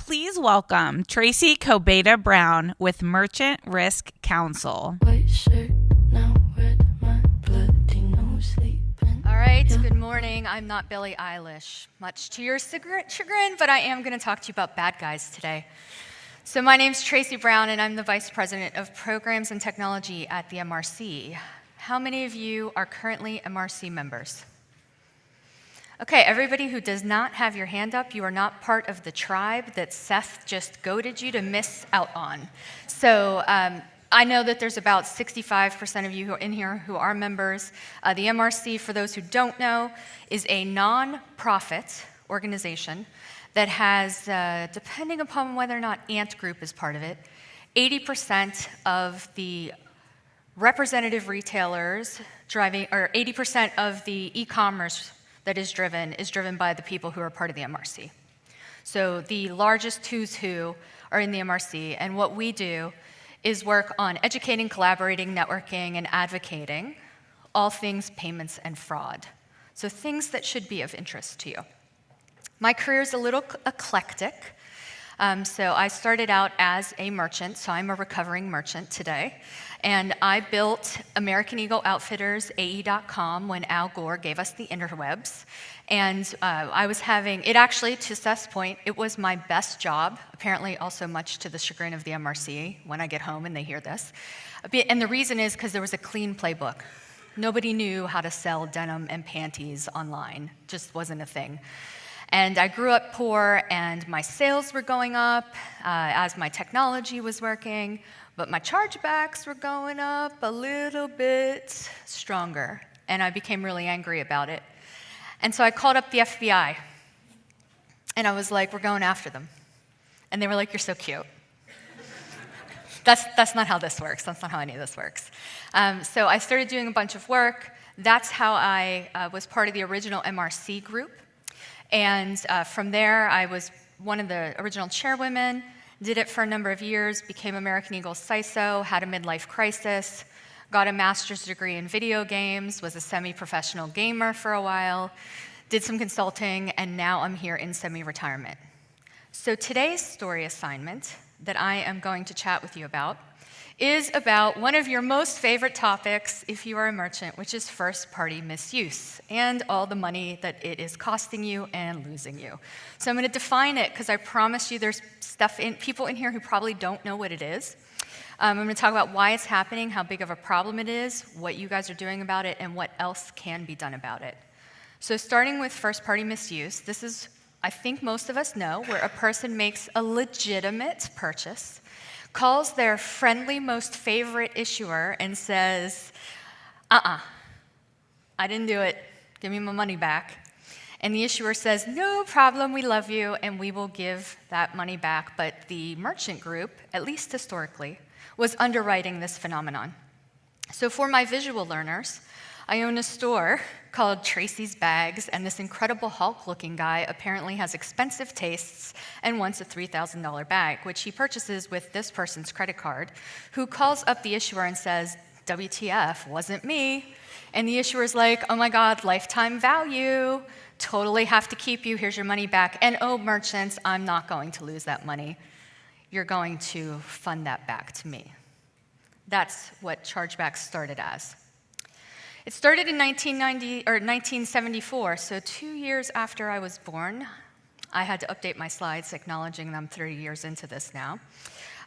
Please welcome Tracy Cobeta Brown with Merchant Risk Counsel. White shirt, now red, my bloody nose sleeping. All right, good morning. I'm not Billie Eilish, much to your chagrin, but I am going to talk to you about bad guys today. So my name's Tracy Brown, and I'm the Vice President of Programs and Technology at the MRC. How many of you are currently MRC members? Okay, everybody who does not have your hand up, you are not part of the tribe that Seth just goaded you to miss out on. So I know that there's about 65% of you who are in here who are members. The MRC, for those who don't know, is a non-profit organization that has, depending upon whether or not Ant Group is part of it, 80% of the representative retailers driving, or 80% of the e-commerce that is driven by the people who are part of the MRC. So the largest who's who are in the MRC, and what we do is work on educating, collaborating, networking, and advocating all things payments and fraud. So things that should be of interest to you. My career is a little eclectic. So I started out as a merchant, so I'm a recovering merchant today. And I built American Eagle Outfitters, AE.com, when Al Gore gave us the interwebs. And I was having, it actually, to Seth's point, it was my best job, apparently also much to the chagrin of the MRC when I get home and they hear this. And the reason is because there was a clean playbook. Nobody knew how to sell denim and panties online, just wasn't a thing. And I grew up poor, and my sales were going up as my technology was working, but my chargebacks were going up a little bit stronger, and I became really angry about it. And so I called up the FBI, and I was like, we're going after them. And they were like, you're so cute. That's not how this works. That's not how any of this works. So I started doing a bunch of work. That's how I was part of the original MRC group. And from there, I was one of the original chairwomen, did it for a number of years, became American Eagle CISO, had a midlife crisis, got a master's degree in video games, was a semi-professional gamer for a while, did some consulting, and now I'm here in semi-retirement. So today's story assignment that I am going to chat with you about is about one of your most favorite topics if you are a merchant, which is first-party misuse and all the money that it is costing you and losing you. So I'm going to define it because I promise you there's people in here who probably don't know what it is. I'm going to talk about why it's happening, how big of a problem it is, what you guys are doing about it, and what else can be done about it. So starting with first-party misuse, this is, I think most of us know, where a person makes a legitimate purchase, calls their friendly, most favorite issuer and says, I didn't do it, give me my money back. And the issuer says, no problem, we love you, and we will give that money back. But the merchant group, at least historically, was underwriting this phenomenon. So for my visual learners, I own a store called Tracy's Bags, and this incredible Hulk-looking guy apparently has expensive tastes and wants a $3,000 bag, which he purchases with this person's credit card, who calls up the issuer and says, WTF, wasn't me. And the issuer's like, oh my God, lifetime value, totally have to keep you, here's your money back. And oh, merchants, I'm not going to lose that money. You're going to fund that back to me. That's what chargebacks started as. It started in 1974, so 2 years after I was born. I had to update my slides acknowledging I'm 30 years into this now.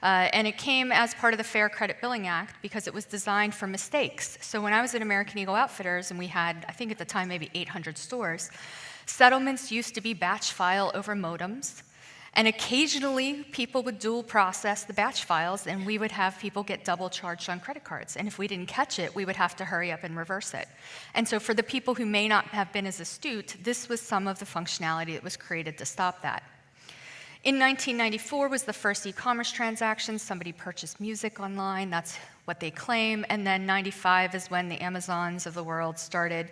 And it came as part of the Fair Credit Billing Act because it was designed for mistakes. So when I was at American Eagle Outfitters, and we had, I think at the time, maybe 800 stores, settlements used to be batch file over modems. And occasionally, people would dual process the batch files, and we would have people get double charged on credit cards. And if we didn't catch it, we would have to hurry up and reverse it. And so for the people who may not have been as astute, this was some of the functionality that was created to stop that. In 1994 was the first e-commerce transaction. Somebody purchased music online. That's what they claim. And then 95 is when the Amazons of the world started,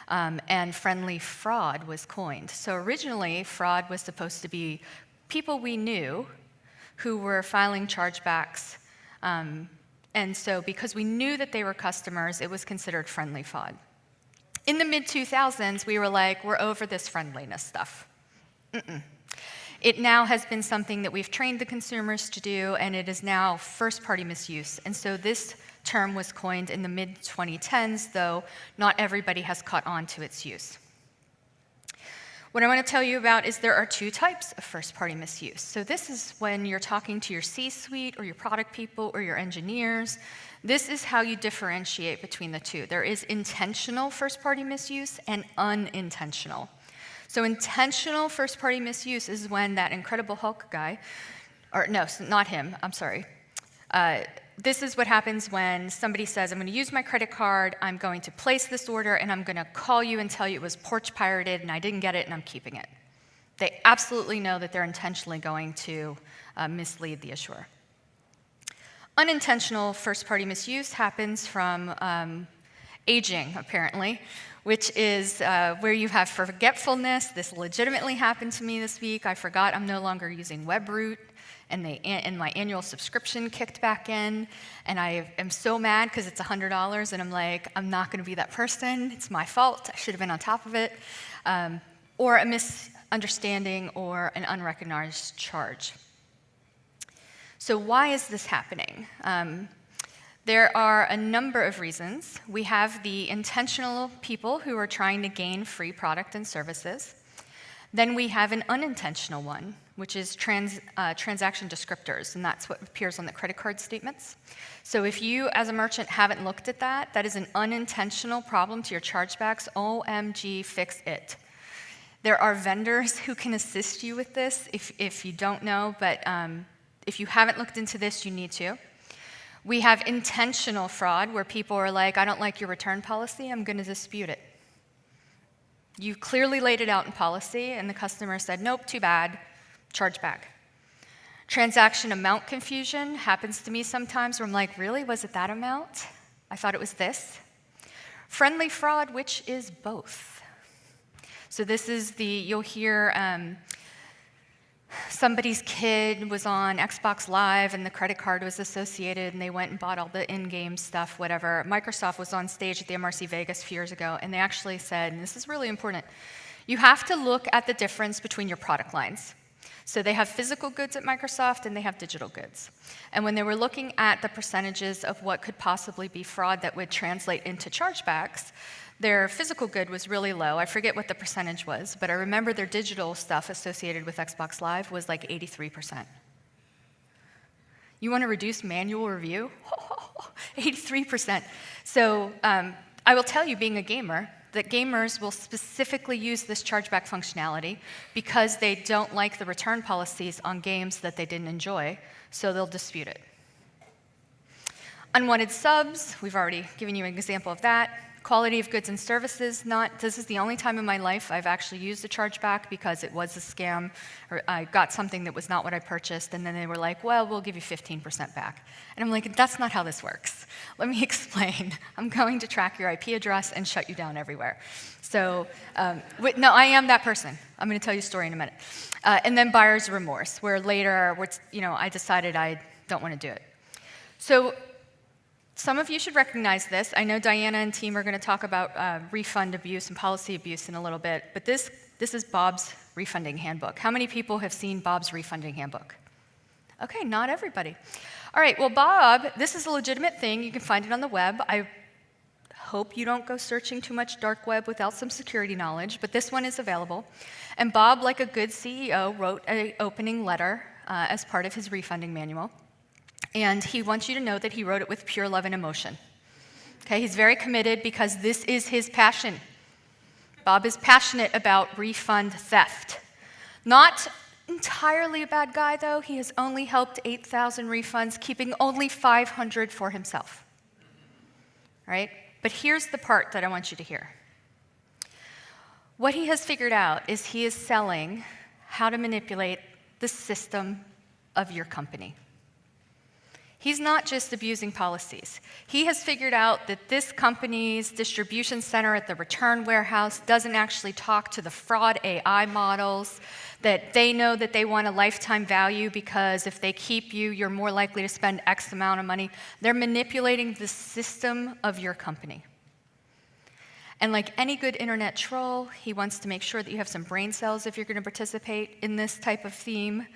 and friendly fraud was coined. So originally, fraud was supposed to be people we knew who were filing chargebacks. And so because we knew that they were customers, it was considered friendly fraud. In the mid-2000s, we were like, we're over this friendliness stuff. It now has been something that we've trained the consumers to do, and it is now first-party misuse. And so this term was coined in the mid-2010s, though not everybody has caught on to its use. What I want to tell you about is there are two types of first-party misuse. So this is when you're talking to your C-suite or your product people or your engineers. This is how you differentiate between the two. There is intentional first-party misuse and unintentional. So intentional first-party misuse is when that Incredible Hulk guy, or no, not him, I'm sorry. This is what happens when somebody says, I'm going to use my credit card, I'm going to place this order, and I'm going to call you and tell you it was porch pirated and I didn't get it and I'm keeping it. They absolutely know that they're intentionally going to mislead the issuer. Unintentional first-party misuse happens from aging, apparently, which is where you have forgetfulness. This legitimately happened to me this week. I forgot I'm no longer using WebRoot, and my annual subscription kicked back in, and I am so mad because it's $100, and I'm like, I'm not going to be that person. It's my fault. I should have been on top of it. Or a misunderstanding or an unrecognized charge. So why is this happening? There are a number of reasons. We have the intentional people who are trying to gain free product and services. Then we have an unintentional one, which is transaction descriptors, and that's what appears on the credit card statements. So if you, as a merchant, haven't looked at that, that is an unintentional problem to your chargebacks. OMG, fix it. There are vendors who can assist you with this if you don't know, but if you haven't looked into this, you need to. We have intentional fraud, where people are like, I don't like your return policy, I'm going to dispute it. You clearly laid it out in policy, and the customer said, nope, too bad, charge back. Transaction amount confusion happens to me sometimes, where I'm like, really, was it that amount? I thought it was this. Friendly fraud, which is both. So this is you'll hear somebody's kid was on Xbox Live and the credit card was associated and they went and bought all the in-game stuff, whatever. Microsoft was on stage at the MRC Vegas a few years ago, and they actually said, and this is really important, you have to look at the difference between your product lines. So they have physical goods at Microsoft and they have digital goods. And when they were looking at the percentages of what could possibly be fraud that would translate into chargebacks, their physical good was really low. I forget what the percentage was, but I remember their digital stuff associated with Xbox Live was like 83%. You want to reduce manual review? 83%. So I will tell you, being a gamer, that gamers will specifically use this chargeback functionality because they don't like the return policies on games that they didn't enjoy, so they'll dispute it. Unwanted subs, we've already given you an example of that. Quality of goods and services, this is the only time in my life I've actually used a chargeback because it was a scam, or I got something that was not what I purchased, and then they were like, well, we'll give you 15% back. And I'm like, that's not how this works. Let me explain. I'm going to track your IP address and shut you down everywhere. So, no, I am that person. I'm going to tell you a story in a minute. And then buyer's remorse, where later, I decided I don't want to do it. So, some of you should recognize this. I know Diana and team are going to talk about refund abuse and policy abuse in a little bit, but this is Bob's refunding handbook. How many people have seen Bob's refunding handbook? Okay, not everybody. All right, well, Bob, this is a legitimate thing. You can find it on the web. I hope you don't go searching too much dark web without some security knowledge, but this one is available. And Bob, like a good CEO, wrote an opening letter as part of his refunding manual. And he wants you to know that he wrote it with pure love and emotion. Okay, he's very committed because this is his passion. Bob is passionate about refund theft. Not entirely a bad guy, though. He has only helped 8,000 refunds, keeping only 500 for himself. Right? But here's the part that I want you to hear. What he has figured out is he is selling how to manipulate the system of your company. He's not just abusing policies. He has figured out that this company's distribution center at the return warehouse doesn't actually talk to the fraud AI models, that they know that they want a lifetime value because if they keep you, you're more likely to spend X amount of money. They're manipulating the system of your company. And like any good internet troll, he wants to make sure that you have some brain cells if you're going to participate in this type of theme.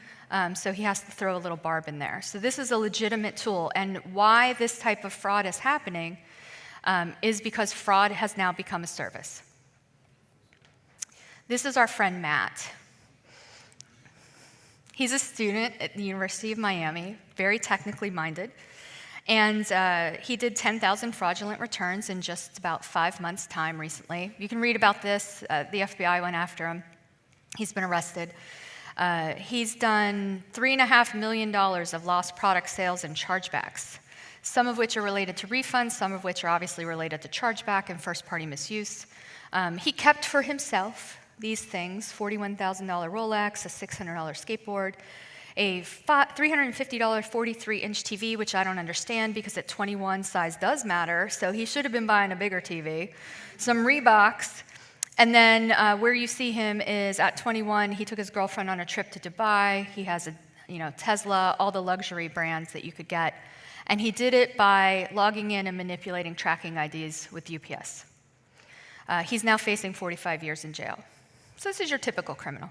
So he has to throw a little barb in there. So this is a legitimate tool. And why this type of fraud is happening is because fraud has now become a service. This is our friend Matt. He's a student at the University of Miami, very technically minded. And he did 10,000 fraudulent returns in just about 5 months' time recently. You can read about this. The FBI went after him. He's been arrested. He's done $3.5 million of lost product sales and chargebacks, some of which are related to refunds, some of which are obviously related to chargeback and first-party misuse. He kept for himself these things: $41,000 Rolex, a $600 skateboard, a $350 43-inch TV, which I don't understand because at 21 size does matter, so he should have been buying a bigger TV, some Reeboks, and then where you see him is at 21, he took his girlfriend on a trip to Dubai. He has a Tesla, all the luxury brands that you could get, and he did it by logging in and manipulating tracking IDs with UPS. He's now facing 45 years in jail. So this is your typical criminal.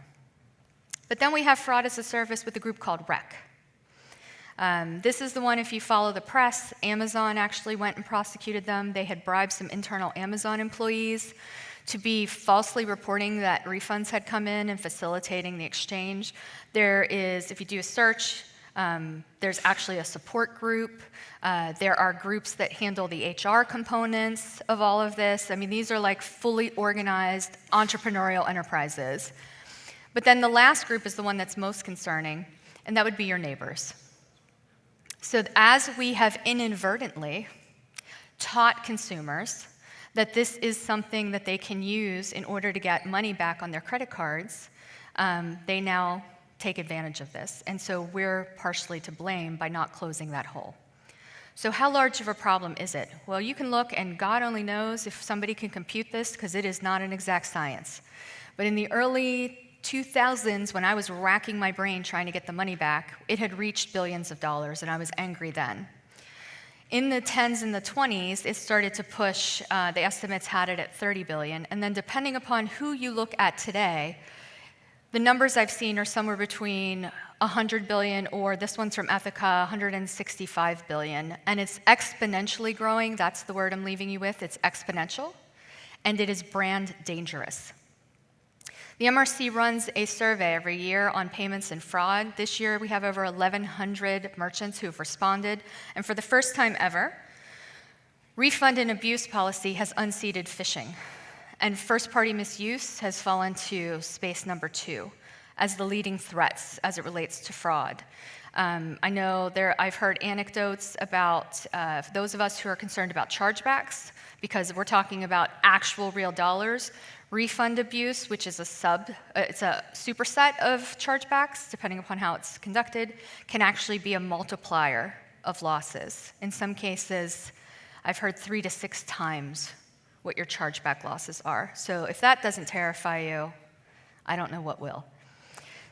But then we have fraud as a service with a group called REC. This is the one, if you follow the press, Amazon actually went and prosecuted them. They had bribed some internal Amazon employees to be falsely reporting that refunds had come in and facilitating the exchange. There is, if you do a search, there's actually a support group. There are groups that handle the HR components of all of this. I mean, these are like fully organized entrepreneurial enterprises. But then the last group is the one that's most concerning, and that would be your neighbors. So as we have inadvertently taught consumers that this is something that they can use in order to get money back on their credit cards, they now take advantage of this. And so we're partially to blame by not closing that hole. So how large of a problem is it? Well, you can look, and God only knows if somebody can compute this, because it is not an exact science. But in the early 2000s, when I was racking my brain trying to get the money back, it had reached billions of dollars, and I was angry then. In the 10s and the 20s, it started to push, the estimates had it at 30 billion, and then depending upon who you look at today, the numbers I've seen are somewhere between 100 billion, or this one's from Ethica, 165 billion, and it's exponentially growing. That's the word I'm leaving you with. It's exponential, and it is brand dangerous. The MRC runs a survey every year on payments and fraud. This year, we have over 1,100 merchants who have responded, and for the first time ever, refund and abuse policy has unseated phishing, and first-party misuse has fallen to space number 2 as the leading threats as it relates to fraud. I know I've heard anecdotes about those of us who are concerned about chargebacks, because we're talking about actual real dollars. Refund abuse, which is it's a superset of chargebacks, depending upon how it's conducted, can actually be a multiplier of losses. In some cases, I've heard 3 to 6 times what your chargeback losses are. So if that doesn't terrify you, I don't know what will.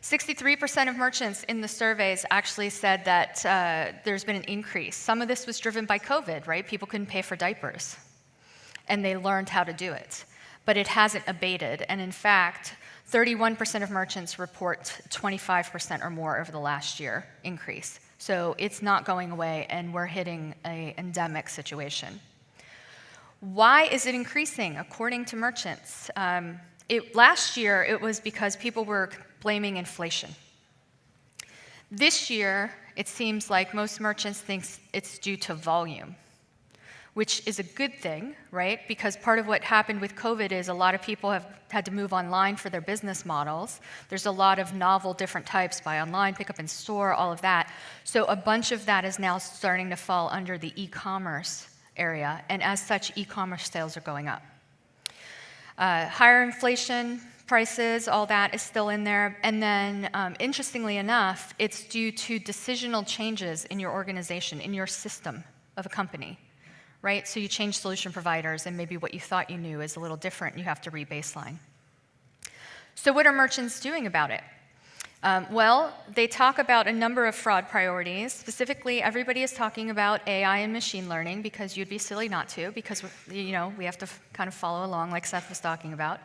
63% of merchants in the surveys actually said that there's been an increase. Some of this was driven by COVID, right? People couldn't pay for diapers, and they learned how to do it. But it hasn't abated, and in fact, 31% of merchants report 25% or more over the last year increase. So it's not going away, and we're hitting an endemic situation. Why is it increasing, according to merchants? Last year, it was because people were blaming inflation. This year, it seems like most merchants think it's due to volume, which is a good thing, right? Because part of what happened with COVID is a lot of people have had to move online for their business models. There's a lot of novel different types, buy online, pick up in store, all of that. So a bunch of that is now starting to fall under the e-commerce area, and as such, e-commerce sales are going up. Higher inflation, prices, all that is still in there. And then, interestingly enough, it's due to decisional changes in your organization, in your system of a company, right? So you change solution providers, and maybe what you thought you knew is a little different, and you have to re-baseline. So what are merchants doing about it? Well, they talk about a number of fraud priorities. Specifically, everybody is talking about AI and machine learning because you'd be silly not to, because we have to kind of follow along like Seth was talking about.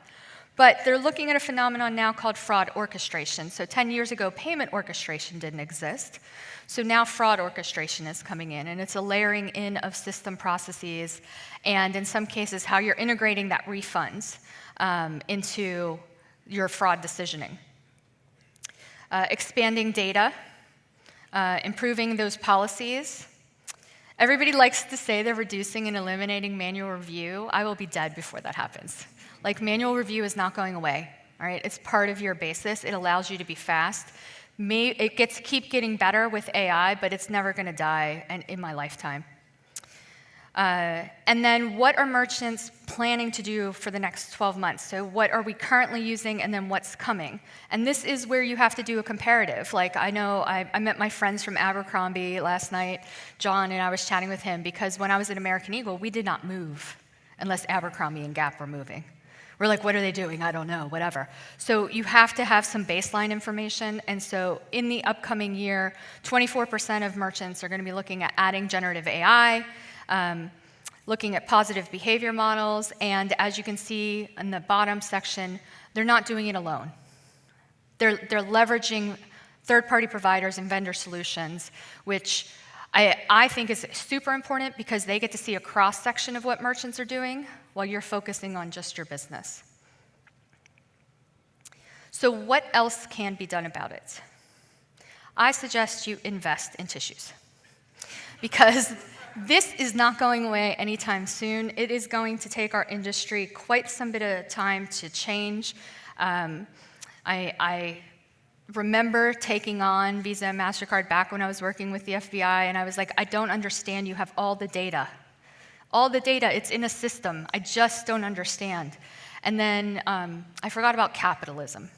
But they're looking at a phenomenon now called fraud orchestration. So 10 years ago, payment orchestration didn't exist. So now fraud orchestration is coming in, and it's a layering in of system processes, and in some cases, how you're integrating that refunds into your fraud decisioning. Expanding data, improving those policies. Everybody likes to say they're reducing and eliminating manual review. I will be dead before that happens. Like, manual review is not going away, all right? It's part of your basis. It allows you to be fast. It keep getting better with AI, but it's never going to die in my lifetime. And then what are merchants planning to do for the next 12 months? So what are we currently using, and then what's coming? And this is where you have to do a comparative. Like, I know I met my friends from Abercrombie last night, John, and I was chatting with him because when I was at American Eagle, we did not move unless Abercrombie and Gap were moving. We're like, what are they doing? I don't know, whatever. So you have to have some baseline information. And so in the upcoming year, 24% of merchants are going to be looking at adding generative AI, looking at positive behavior models. And as you can see in the bottom section, they're not doing it alone. They're leveraging third-party providers and vendor solutions, which I think is super important because they get to see a cross-section of what merchants are doing while you're focusing on just your business. So what else can be done about it? I suggest you invest in tissues because this is not going away anytime soon. It is going to take our industry quite some bit of time to change. I remember taking on Visa and MasterCard back when I was working with the FBI, and I was like, I don't understand. You have all the data. All the data, it's in a system. I just don't understand. And then I forgot about capitalism,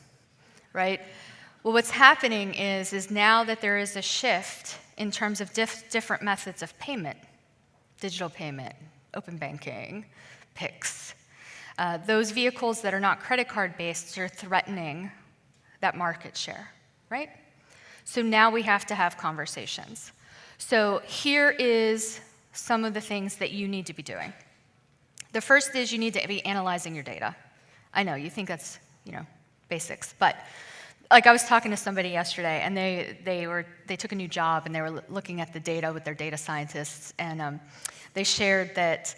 right? Well, what's happening is now that there is a shift in terms of different methods of payment, digital payment, open banking, PIX, those vehicles that are not credit card based are threatening that market share, right? So now we have to have conversations. So here is some of the things that you need to be doing. The first is you need to be analyzing your data. I know, you think that's, basics, but like I was talking to somebody yesterday, and they took a new job, and they were looking at the data with their data scientists, and they shared that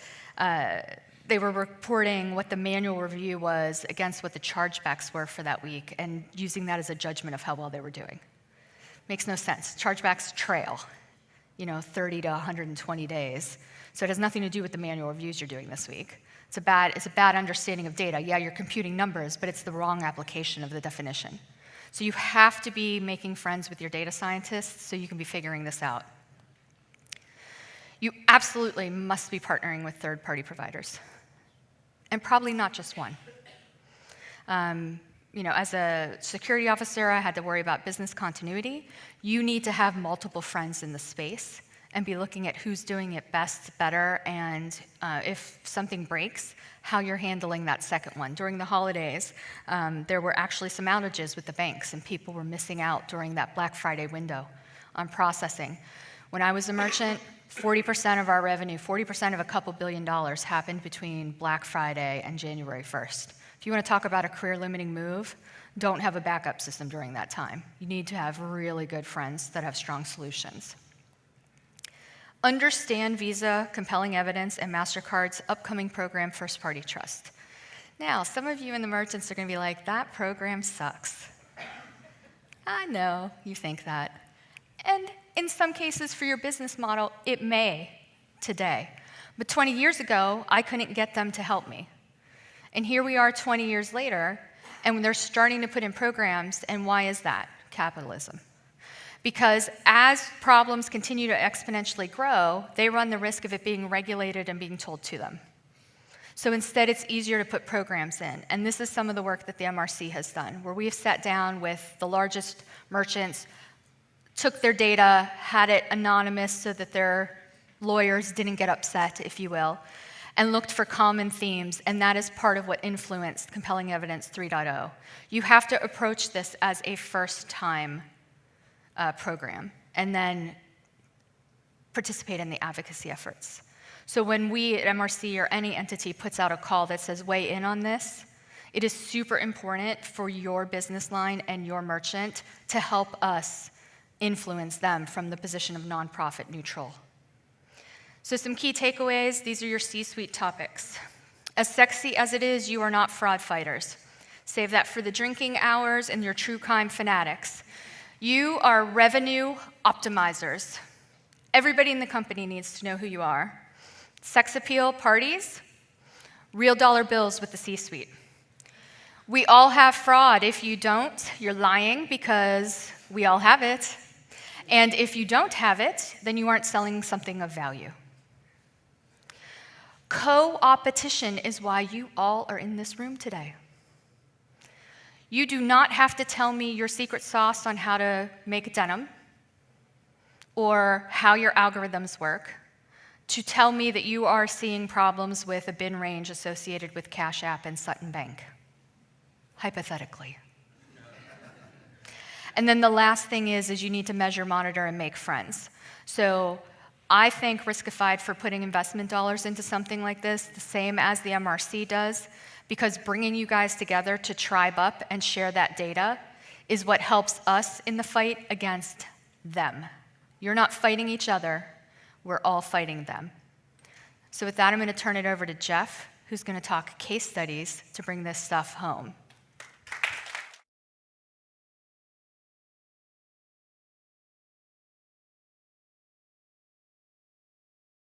they were reporting what the manual review was against what the chargebacks were for that week, and using that as a judgment of how well they were doing. Makes no sense. Chargebacks trail, 30 to 120 days. So it has nothing to do with the manual reviews you're doing this week. It's a bad understanding of data. Yeah, you're computing numbers, but it's the wrong application of the definition. So you have to be making friends with your data scientists so you can be figuring this out. You absolutely must be partnering with third-party providers, and probably not just one. As a security officer, I had to worry about business continuity. You need to have multiple friends in the space and be looking at who's doing it best, better, and if something breaks, how you're handling that second one. During the holidays, there were actually some outages with the banks, and people were missing out during that Black Friday window on processing. When I was a merchant, 40% of our revenue, 40% of a couple $1 billion happened between Black Friday and January 1st. If you want to talk about a career-limiting move, don't have a backup system during that time. You need to have really good friends that have strong solutions. Understand Visa, Compelling Evidence, and MasterCard's upcoming program, First Party Trust. Now, some of you in the merchants are going to be like, that program sucks. I know you think that. And in some cases, for your business model, it may today. But 20 years ago, I couldn't get them to help me. And here we are 20 years later, and they're starting to put in programs, and why is that? Capitalism. Because as problems continue to exponentially grow, they run the risk of it being regulated and being told to them. So instead, it's easier to put programs in. And this is some of the work that the MRC has done, where we've sat down with the largest merchants, took their data, had it anonymous so that their lawyers didn't get upset, if you will, and looked for common themes, and that is part of what influenced Compelling Evidence 3.0. You have to approach this as a first-time program, and then participate in the advocacy efforts. So when we at MRC or any entity puts out a call that says weigh in on this, it is super important for your business line and your merchant to help us influence them from the position of nonprofit neutral. So some key takeaways, these are your C-suite topics. As sexy as it is, you are not fraud fighters. Save that for the drinking hours and your true crime fanatics. You are revenue optimizers. Everybody in the company needs to know who you are. Sex appeal parties, real dollar bills with the C-suite. We all have fraud. If you don't, you're lying because we all have it. And if you don't have it, then you aren't selling something of value. Co-opetition is why you all are in this room today. You do not have to tell me your secret sauce on how to make denim or how your algorithms work to tell me that you are seeing problems with a bin range associated with Cash App and Sutton Bank, hypothetically. And then the last thing is you need to measure, monitor, and make friends. So I thank Riskified for putting investment dollars into something like this, the same as the MRC does, because bringing you guys together to tribe up and share that data is what helps us in the fight against them. You're not fighting each other, we're all fighting them. So with that, I'm going to turn it over to Jeff, who's going to talk case studies to bring this stuff home.